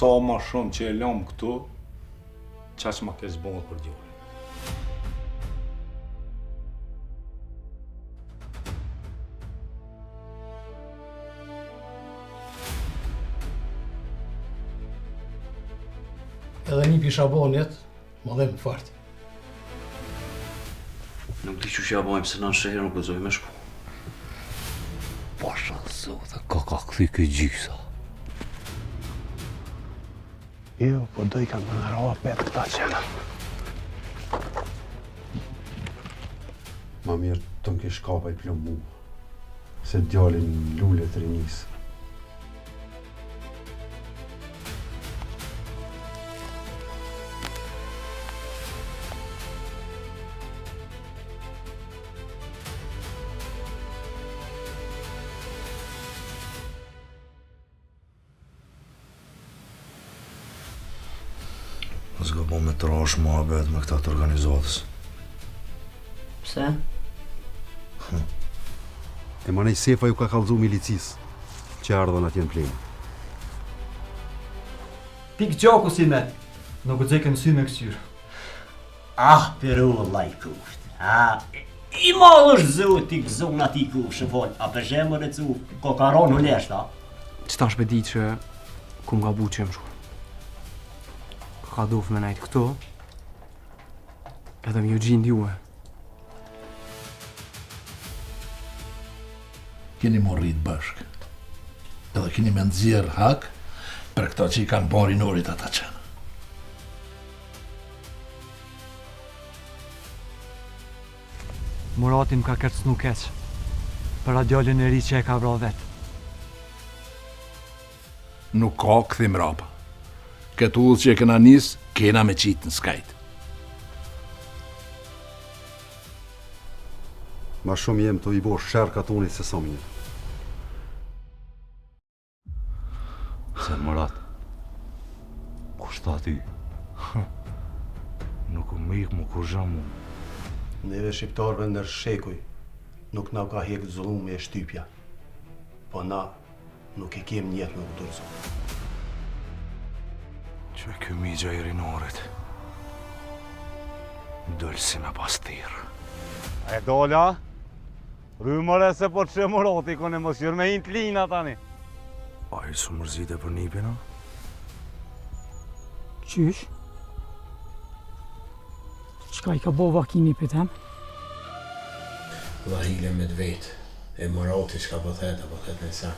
Sa ma shumë që e lëm këtu, qaq ma keq bëhet për djallin. Edhe një pishabonjet, më dhe më fart. Nuk di që ja bojmë se në shëherë nuk gëzoj me shku. Pasha zote, ka këthi këj gjysa. Jo, po do i kanë më nëroa petë këta qena. Ma mirë të më kish kapa i plom mu, se djallin lullet rinisë. S'ka po me trash muhabet me këta të organizatës. Pse? E manej sefa ju ka kallëzu milicisë, që ardhën atje në plenë. Pik gjaku si me, nuk u dzekën sy me kësyrë. Ah, peru vëllaj kushtë. I malë është zot i këzon ati kushtë, fol. A për shemë rëcu, kokaron u leshta. Qëta shpedi që ku m'ga bu që më shku. Ka duf me najtë këto, edhe m'ju gjind juve. Keni morrit bashkë. Edhe keni me nëzirë hak për këto që i kanë bon rinorit ata qenë. Murati m'ka kërcnu keq, për djalin e ri që e ka vra vetë. Nuk ka këthim rapa. Këtë udhë që e këna nisë, kena me qitë në skajt. Ma shumë jem të i bo shërë katoni se sa mirë. Se Murat, kushta ty? Nuk u mikë mu kur zha mu. Neve shqiptarve ndër shekuj, nuk na ka hek zullume e shtypja. Po na nuk e kem njetë me u dorëzu. Që kjo migja i rinorit, dëllë si me pastirë. E dola, rymëre se po të shemuroti, kone mos jërë me hinë t'lina tani. A i su mërzite për nipina? Qysh? Qka i ka bo vakini për tem? Dha hile me dvetë, e Murati shka po theta në sa.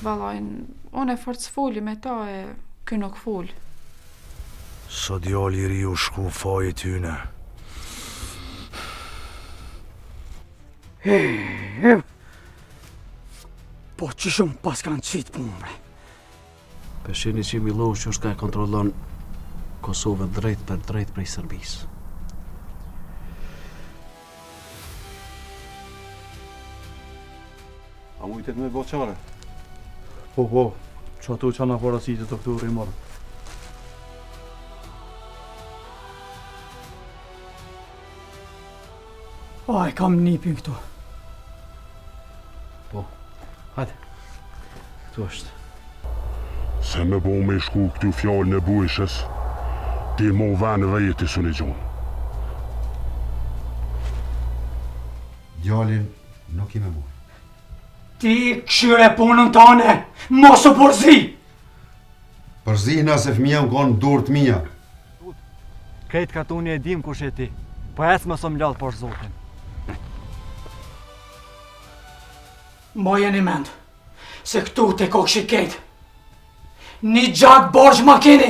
Valajn, unë e forc foli me ta e kë nuk fol. Sa djalli i ri u shku faje tyne. Po që shumë pas kanë qitë punë, bre. Peshini që Miloš që është ka e kontrolon Kosovë drejt për drejt prej Serbisë. A mujtet me boqare? Po, që ato që anë aparasitë të këtu rrimorë. Aj, kam nipin këtu. Po, hajde, këtu është. Se me bo me shku këtu fjallën e bujshës, ti mo vanë vejti së një gjonë. Djallin nuk i me morë. Ti këshyre punën tane, mos u përzi! Përzihna se fëmija u konë dur të mija. Krejt katuni e dim kush e ti, po ecë më së mlladh për zotin. Mbaje një mend, se këtu te kokshit ketë. Një gjak borç ma keni!